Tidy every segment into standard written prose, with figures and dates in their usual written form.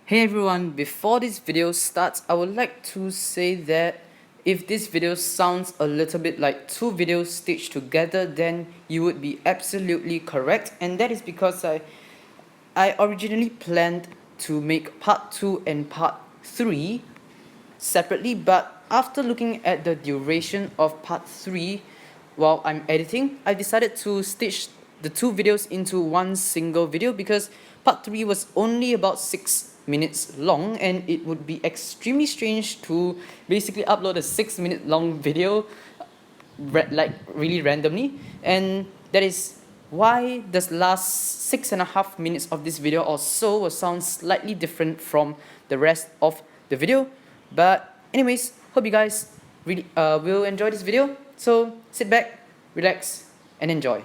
Hey everyone, before this video starts, I would like to say that if this video sounds a little bit like two videos stitched together, then you would be absolutely correct, and that is because I originally planned to make part 2 and part 3 separately, but after looking at the duration of part 3 while I'm editing, I decided to stitch the two videos into one single video because part 3 was only about 6 minutes long, and it would be extremely strange to basically upload a 6-minute long video really randomly, and that is why the last 6.5 minutes of this video or so will sound slightly different from the rest of the video. But anyways, hope you guys really will enjoy this video, so sit back, relax and enjoy.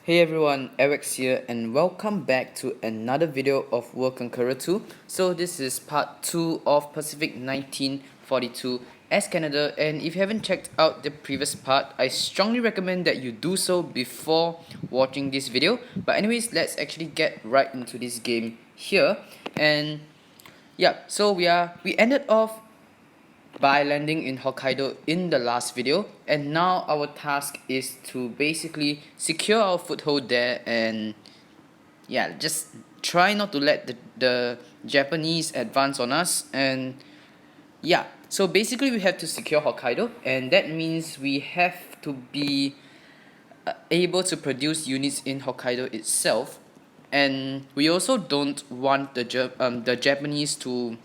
Hey everyone, Eric here and welcome back to another video of World Conqueror 2. So this is part 2 of Pacific 1942 as Canada, and if you haven't checked out the previous part, I strongly recommend that you do so before watching this video. But anyways, let's actually get right into this game here. And yeah, so we ended off by landing in Hokkaido in the last video, and now our task is to basically secure our foothold there and yeah, just try not to let the Japanese advance on us. And yeah, so basically we have to secure Hokkaido, and that means we have to be able to produce units in Hokkaido itself, and we also don't want the Japanese to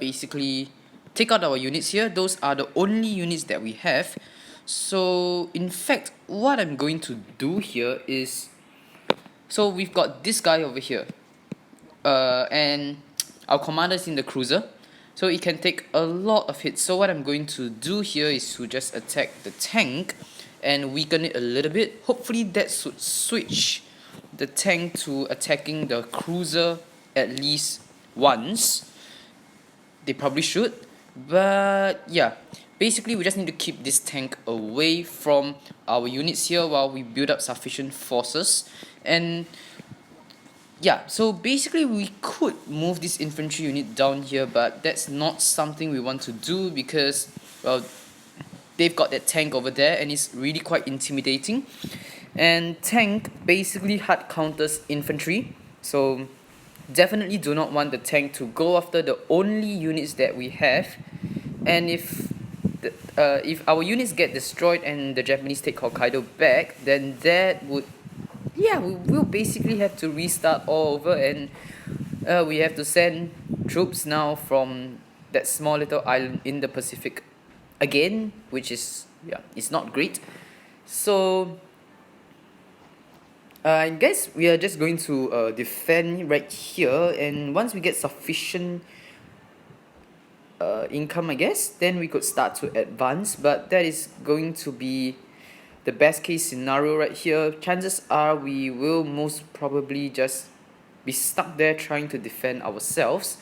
basically take out our units here. Those are the only units that we have. So in fact, what I'm going to do here is, so we've got this guy over here, and our commander is in the cruiser, so it can take a lot of hits. So what I'm going to do here is to just attack the tank and weaken it a little bit. Hopefully that should switch the tank to attacking the cruiser at least once. They probably should, but yeah, basically we just need to keep this tank away from our units here while we build up sufficient forces. And yeah, so basically we could move this infantry unit down here, but that's not something we want to do because, well, they've got that tank over there and it's really quite intimidating. And tank basically hard counters infantry, so definitely do not want the tank to go after the only units that we have. And if our units get destroyed and the Japanese take Hokkaido back, then that would, yeah, we'll basically have to restart all over, and we have to send troops now from that small little island in the Pacific again, which is, yeah, it's not great. So I guess we are just going to defend right here, and once we get sufficient income, I guess, then we could start to advance. But that is going to be the best case scenario right here. Chances are we will most probably just be stuck there trying to defend ourselves.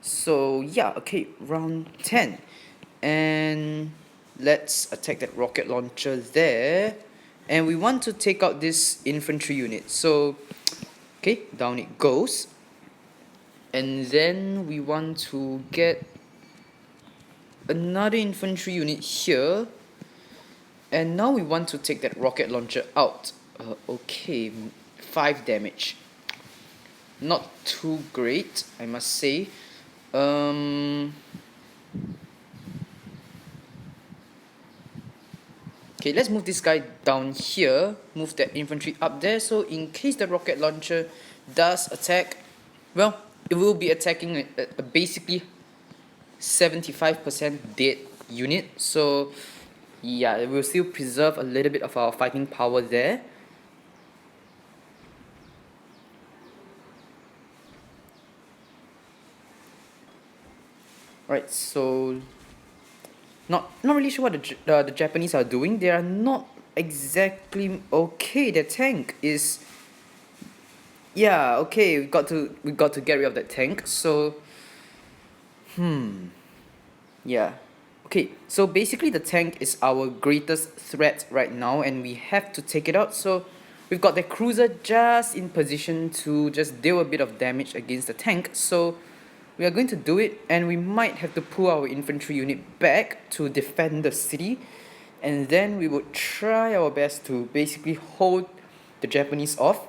So yeah, okay, round 10, and let's attack that rocket launcher there. And we want to take out this infantry unit, so okay, down it goes. And then we want to get another infantry unit here, and now we want to take that rocket launcher out. Okay, 5 damage, not too great, I must say. Okay, let's move this guy down here, move that infantry up there, so in case the rocket launcher does attack, well, it will be attacking a basically 75% dead unit. So yeah, it will still preserve a little bit of our fighting power there. Right, so not really sure what the Japanese are doing. They are not exactly okay. The tank is, yeah, okay, we got to get rid of that tank. So yeah, okay, so basically the tank is our greatest threat right now and we have to take it out. So we've got the cruiser just in position to just deal a bit of damage against the tank, so we are going to do it, and we might have to pull our infantry unit back to defend the city, and then we would try our best to basically hold the Japanese off.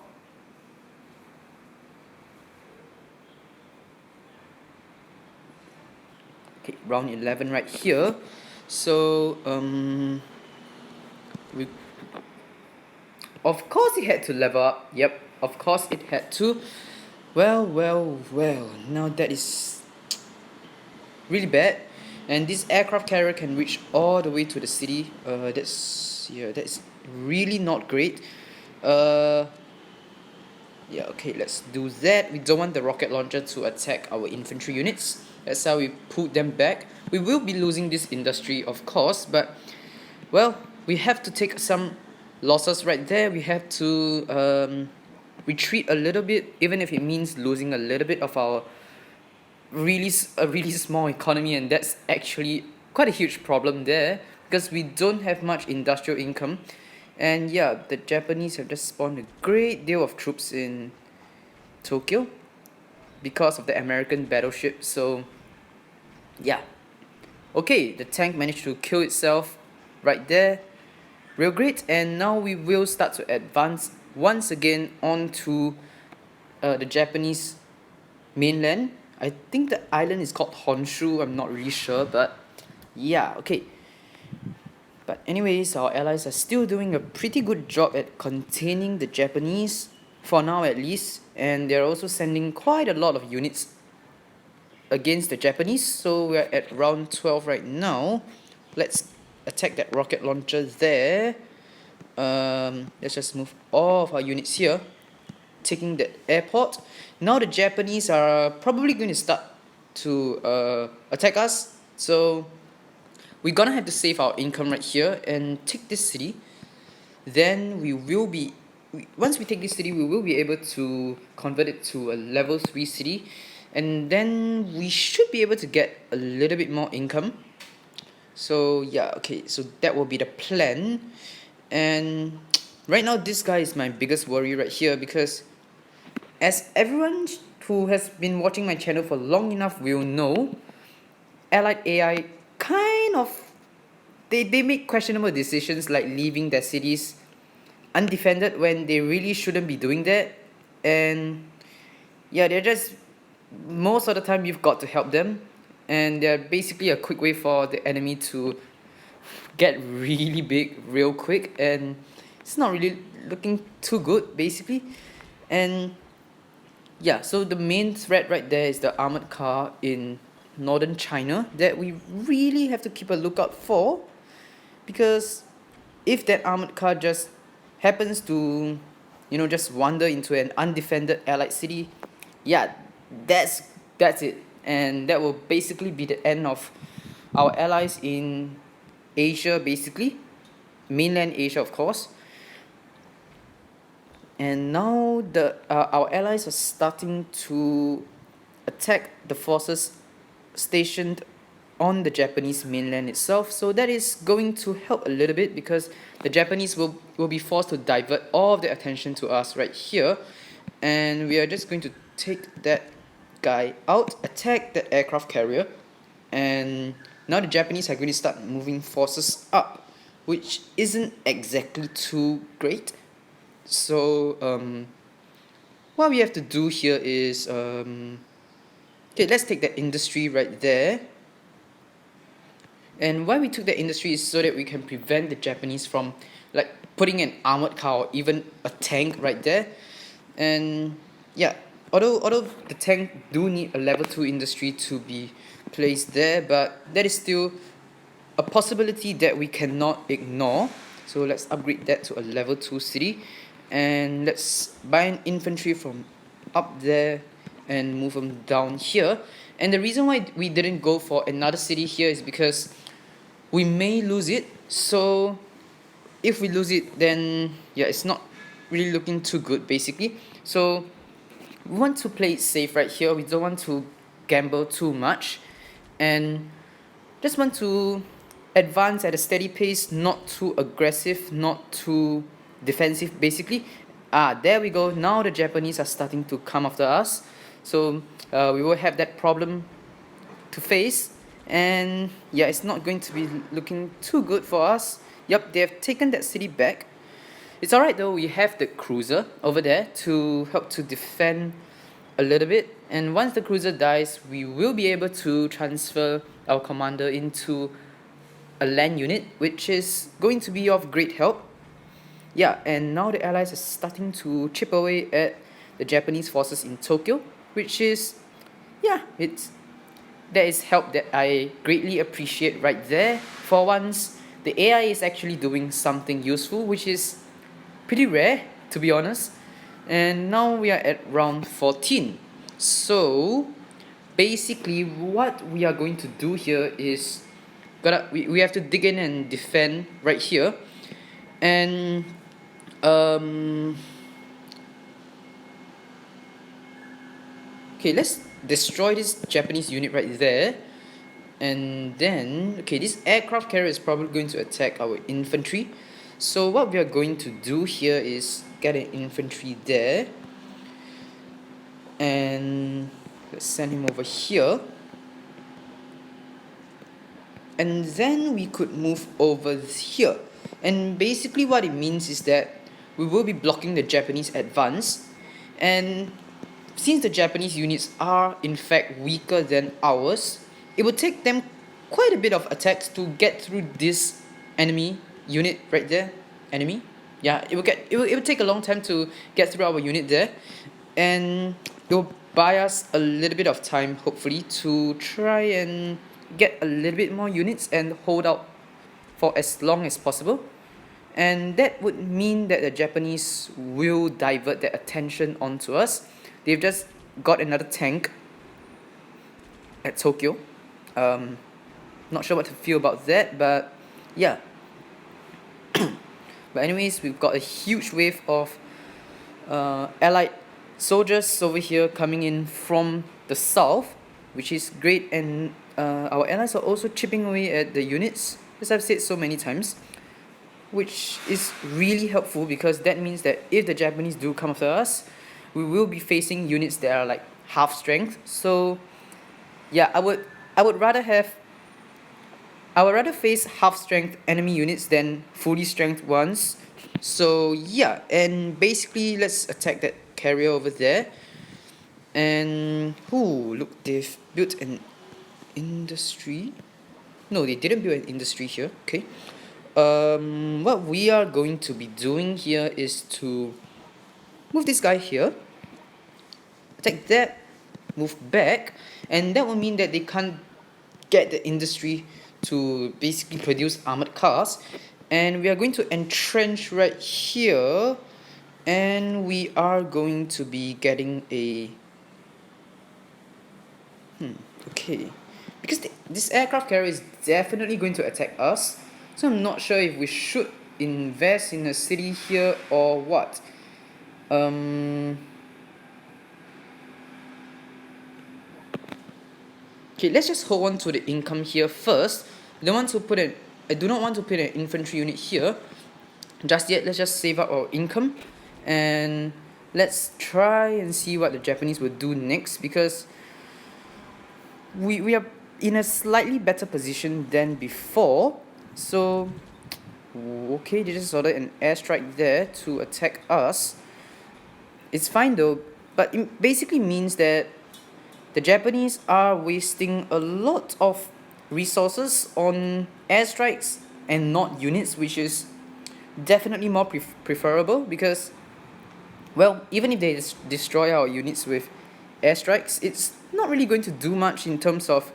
Okay, round 11 right here. So we of course it had to level up. Yep, of course it had to. Well, now that is really bad, and this aircraft carrier can reach all the way to the city. That's really not great. Yeah, okay, let's do that. We don't want the rocket launcher to attack our infantry units. That's how we pulled them back. We will be losing this industry, of course, but well, we have to take some losses right there. We have to retreat a little bit, even if it means losing a little bit of our really small economy, and that's actually quite a huge problem there because we don't have much industrial income. And yeah, the Japanese have just spawned a great deal of troops in Tokyo because of the American battleship. So yeah, okay, the tank managed to kill itself right there, real great. And now we will start to advance once again onto the Japanese mainland. I think the island is called Honshu, I'm not really sure, but yeah, okay. But anyways, our allies are still doing a pretty good job at containing the Japanese, for now at least, and they're also sending quite a lot of units against the Japanese, so we're at round 12 right now. Let's attack that rocket launcher there. Let's just move all of our units here, taking that airport. Now the Japanese are probably going to start to attack us, so we're gonna have to save our income right here and take this city. Then once we take this city, we will be able to convert it to a level 3 city, and then we should be able to get a little bit more income. So yeah, okay, so that will be the plan. And right now this guy is my biggest worry right here, because as everyone who has been watching my channel for long enough will know, Allied AI kind of they make questionable decisions, like leaving their cities undefended when they really shouldn't be doing that. And yeah, they're just, most of the time you've got to help them, and they're basically a quick way for the enemy to get really big real quick, and it's not really looking too good basically. And yeah, so the main threat right there is the armored car in northern China that we really have to keep a lookout for, because if that armored car just happens to, just wander into an undefended allied city, yeah, that's it, and that will basically be the end of our allies in Asia, basically mainland Asia, of course. And now our allies are starting to attack the forces stationed on the Japanese mainland itself, so that is going to help a little bit, because the Japanese will be forced to divert all of their attention to us right here, and we are just going to take that guy out, attack that aircraft carrier, and now the Japanese are going to start moving forces up, which isn't exactly too great. So what we have to do here is okay, let's take that industry right there. And why we took that industry is so that we can prevent the Japanese from like putting an armored car or even a tank right there. And yeah, although the tank do need a level 2 industry to be placed there, but that is still a possibility that we cannot ignore. So let's upgrade that to a level 2 city, and let's buy an infantry from up there and move them down here. And the reason why we didn't go for another city here is because we may lose it. So if we lose it, then yeah, it's not really looking too good basically. So we want to play it safe right here. We don't want to gamble too much, and just want to advance at a steady pace, not too aggressive, not too defensive basically. There we go. Now the Japanese are starting to come after us. So we will have that problem to face. And yeah, it's not going to be looking too good for us. Yep, they have taken that city back. It's alright though, we have the cruiser over there to help to defend a little bit. And once the cruiser dies, we will be able to transfer our commander into a land unit, which is going to be of great help. Yeah, and now the Allies are starting to chip away at the Japanese forces in Tokyo, which is, yeah, that is help that I greatly appreciate right there. For once, the AI is actually doing something useful, which is pretty rare, to be honest. And now we are at round 14. So basically what we are going to do here is we have to dig in and defend right here. And okay, let's destroy this Japanese unit right there. And then, okay, this aircraft carrier is probably going to attack our infantry. So what we are going to do here is get an infantry there. And let's send him over here. And then we could move over here. And basically what it means is that we will be blocking the Japanese advance. And since the Japanese units are in fact weaker than ours, it will take them quite a bit of attacks to get through this enemy unit right there. Enemy? Yeah, it will take a long time to get through our unit there. And it will buy us a little bit of time, hopefully, to try and get a little bit more units and hold out for as long as possible. And that would mean that the Japanese will divert their attention onto us. They've just got another tank at Tokyo. Not sure what to feel about that, but yeah. But anyways, we've got a huge wave of allied soldiers over here coming in from the south, which is great. And our allies are also chipping away at the units, as I've said so many times, which is really helpful because that means that if the Japanese do come after us, we will be facing units that are like half strength. So yeah, I would rather face half strength enemy units than fully strength ones. So yeah, and basically let's attack that carrier over there. And look, they've built an industry. No, they didn't build an industry here. Okay. What we are going to be doing here is to move this guy here, attack that, move back, and that will mean that they can't get the industry to basically produce armored cars. And we are going to entrench right here, and we are going to be getting a okay, because this aircraft carrier is definitely going to attack us, so I'm not sure if we should invest in a city here or what. Okay, let's just hold on to the income here first. I do not want to put an infantry unit here just yet. Let's just save up our income and let's try and see what the Japanese will do next, because we are in a slightly better position than before. So okay, they just ordered an airstrike there to attack us. It's fine though, but it basically means that the Japanese are wasting a lot of resources on airstrikes and not units, which is definitely more preferable, because, well, even if they destroy our units with airstrikes, it's not really going to do much in terms of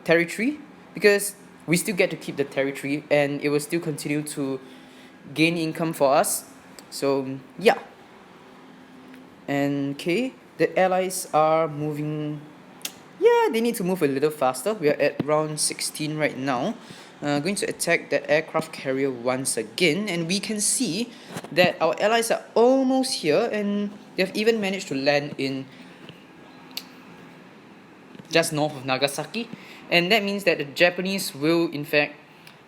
territory, because we still get to keep the territory and it will still continue to gain income for us. So yeah. And okay, the allies are moving. Yeah, they need to move a little faster. We are at round 16 right now. Going to attack that aircraft carrier once again, and we can see that our allies are almost here, and they've even managed to land in just north of Nagasaki. And that means that the Japanese will in fact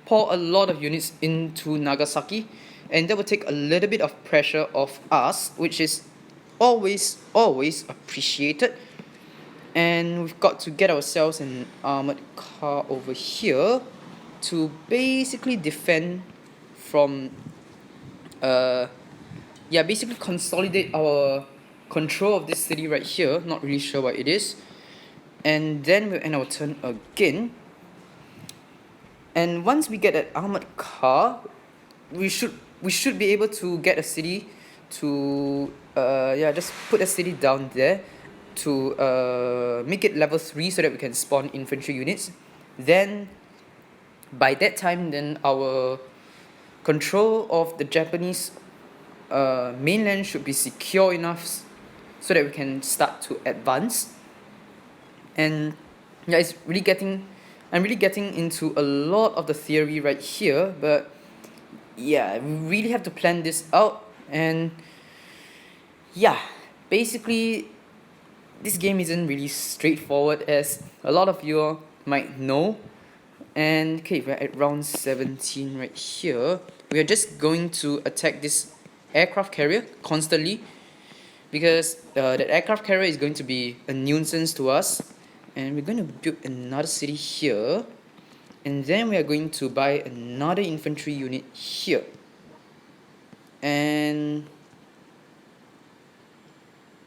pour a lot of units into Nagasaki, and that will take a little bit of pressure off us, which is always appreciated. And we've got to get ourselves an armored car over here to basically defend from basically consolidate our control of this city right here. Not really sure what it is. And then we'll end our turn again. And once we get an armored car, we should be able to get a city to just put a city down there to make it level 3 so that we can spawn infantry units. Then by that time, then our control of the Japanese mainland should be secure enough so that we can start to advance. And yeah, I'm really getting into a lot of the theory right here, but yeah, we really have to plan this out. And yeah, basically this game isn't really straightforward, as a lot of you might know. And okay, we're at round 17 right here. We are just going to attack this aircraft carrier constantly, because that aircraft carrier is going to be a nuisance to us. And we're going to build another city here, and then we are going to buy another infantry unit here. And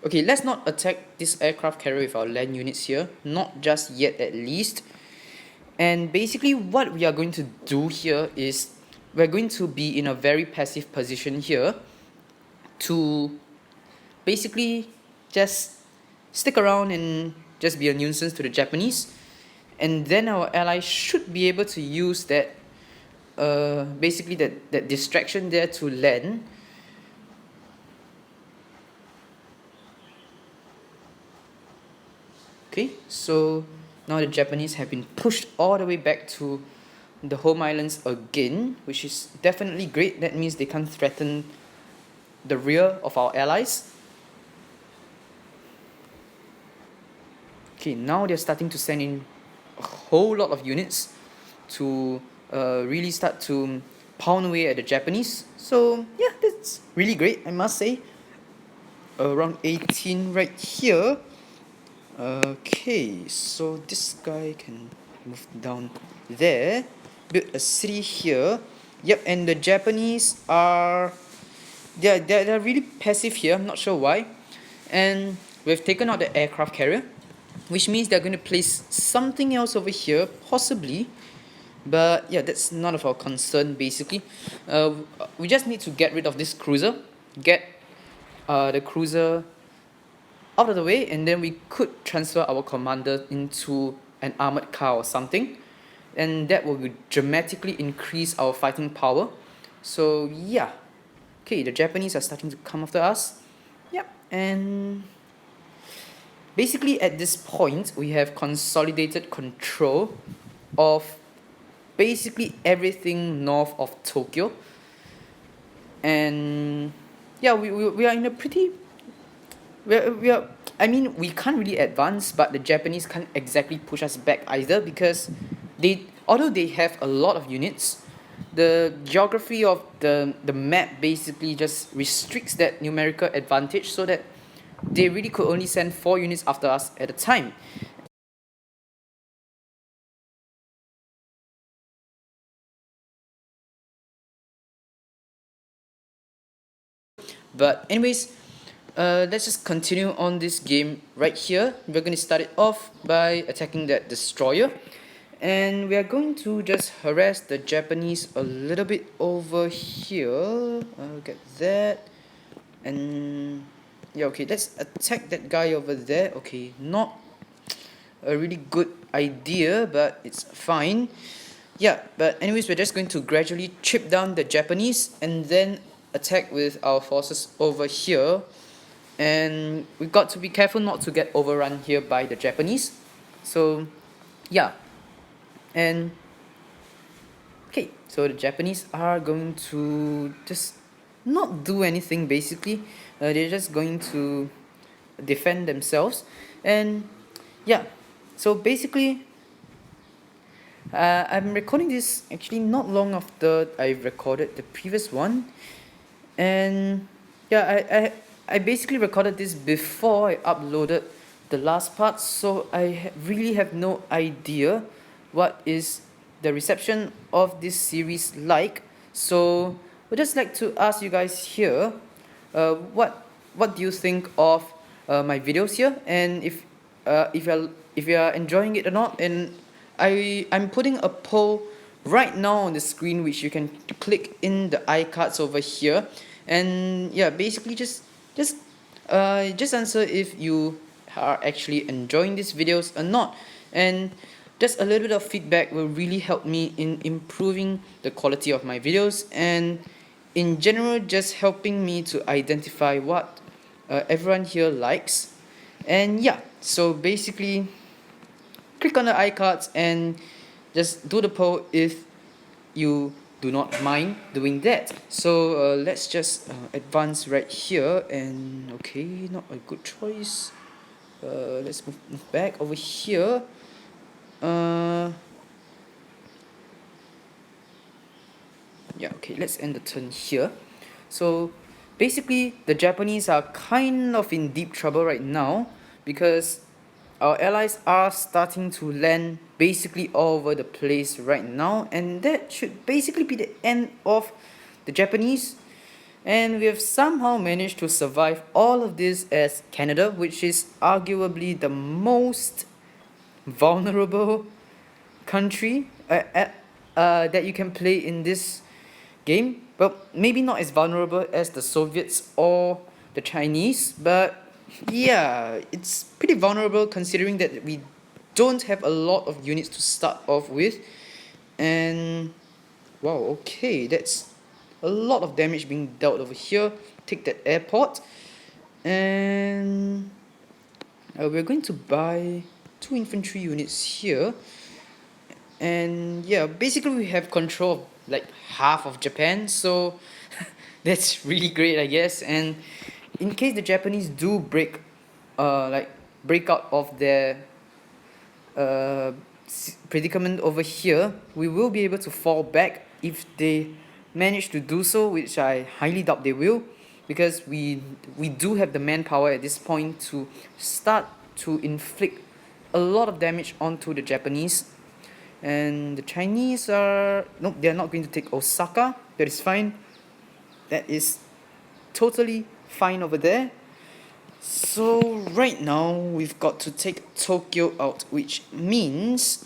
okay, let's not attack this aircraft carrier with our land units here, not just yet at least. And basically what we are going to do here is we're going to be in a very passive position here to basically just stick around and just be a nuisance to the Japanese. And then our allies should be able to use that basically that distraction there to land. Okay, so now the Japanese have been pushed all the way back to the home islands again, which is definitely great. That means they can't threaten the rear of our allies. Okay, now they're starting to send in a whole lot of units to really start to pound away at the Japanese. So yeah, that's really great, I must say. Around 18 right here. Okay, so this guy can move down there, build a city here. Yep, and the Japanese are they're really passive here. I'm not sure why. And we've taken out the aircraft carrier, which means they're going to place something else over here, possibly. But yeah, that's none of our concern basically. We just need to get rid of this cruiser, get the cruiser out of the way, and then we could transfer our commander into an armored car or something, and that will dramatically increase our fighting power. So yeah, okay, the Japanese are starting to come after us. Yep, and basically at this point we have consolidated control of basically everything north of Tokyo. And yeah, we are in a pretty I mean, we can't really advance, but the Japanese can't exactly push us back either, because although they have a lot of units, the geography of the map basically just restricts that numerical advantage, so that they really could only send 4 units after us at a time. But anyways, let's just continue on this game right here. We're going to start it off by attacking that destroyer, and we are going to just harass the Japanese a little bit over here. Get that. And yeah, okay, let's attack that guy over there. Okay, not a really good idea, but it's fine. Yeah, but anyways, we're just going to gradually chip down the Japanese and then attack with our forces over here. And we've got to be careful not to get overrun here by the Japanese. So yeah, and okay, so the Japanese are going to just not do anything basically. They're just going to defend themselves. And yeah, so basically I'm recording this actually not long after I recorded the previous one, and yeah, I basically recorded this before I uploaded the last part, so I really have no idea what is the reception of this series like. So I'd just like to ask you guys here, what do you think of my videos here, and if you are enjoying it or not. And I'm putting a poll right now on the screen, which you can click in the iCards over here, and yeah, basically just answer if you are actually enjoying these videos or not. And just a little bit of feedback will really help me in improving the quality of my videos, and in general just helping me to identify what everyone here likes. And yeah, so basically click on the iCards and just do the poll if you do not mind doing that. So let's just advance right here, and okay, not a good choice. Let's move back over here. Yeah, okay, let's end the turn here. So basically the Japanese are kind of in deep trouble right now, because our allies are starting to land basically all over the place right now, and that should basically be the end of the Japanese. And we have somehow managed to survive all of this as Canada, which is arguably the most vulnerable country that you can play in this game. Well, maybe not as vulnerable as the Soviets or the Chinese, but yeah, it's pretty vulnerable considering that we don't have a lot of units to start off with. And wow, okay, that's a lot of damage being dealt over here. Take that airport, and we're going to buy 2 infantry units here. And yeah, basically we have control of like half of Japan, so that's really great, I guess. And in case the Japanese do break out of their predicament over here, we will be able to fall back if they manage to do so, which I highly doubt they will, because we do have the manpower at this point to start to inflict a lot of damage onto the Japanese. And the Chinese are, nope, they're not going to take Osaka. That is fine. That is totally fine over there. So right now we've got to take Tokyo out, which means,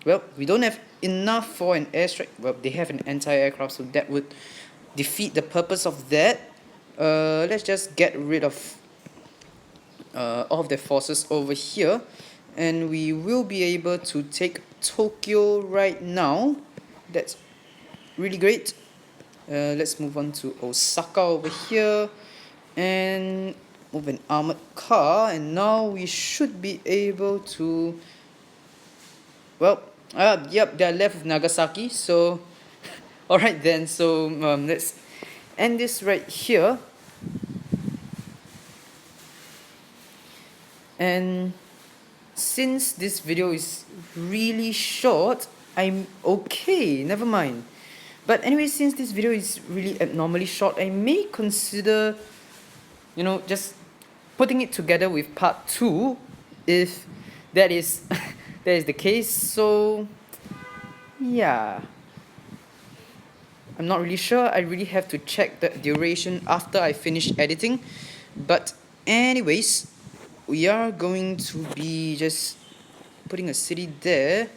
well, we don't have enough for an airstrike. Well, they have an anti-aircraft, so that would defeat the purpose of that. Let's just get rid of all of their forces over here, and we will be able to take Tokyo right now. That's really great. Let's move on to Osaka over here, and move an armored car, and now we should be able to, well, yep, they're left with Nagasaki, so alright then. So let's end this right here. And since this video is really short, I'm okay, never mind. But anyway, since this video is really abnormally short, I may consider, just putting it together with part 2, if that is that is the case. So yeah, I'm not really sure. I really have to check the duration after I finish editing. But anyways, we are going to be just putting a city there,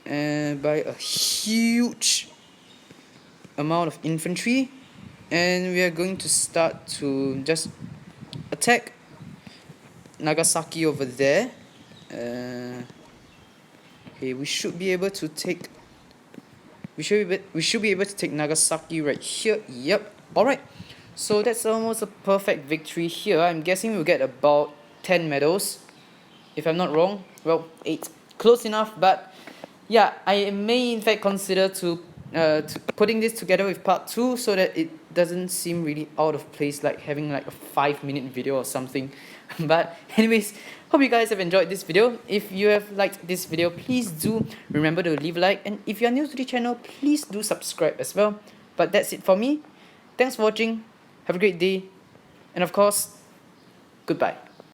and by a huge amount of infantry, and we are going to start to just attack Nagasaki over there. Okay, we should be able to take Nagasaki right here. Yep. Alright, so that's almost a perfect victory here. I'm guessing we'll get about 10 medals, if I'm not wrong. Well, 8, close enough. But yeah, I may in fact consider to putting this together with part 2, so that it doesn't seem really out of place, like having like a 5-minute video or something. But anyways, hope you guys have enjoyed this video. If you have liked this video, please do remember to leave a like, and if you're new to the channel, please do subscribe as well. But that's it for me. Thanks for watching, have a great day, and of course, goodbye.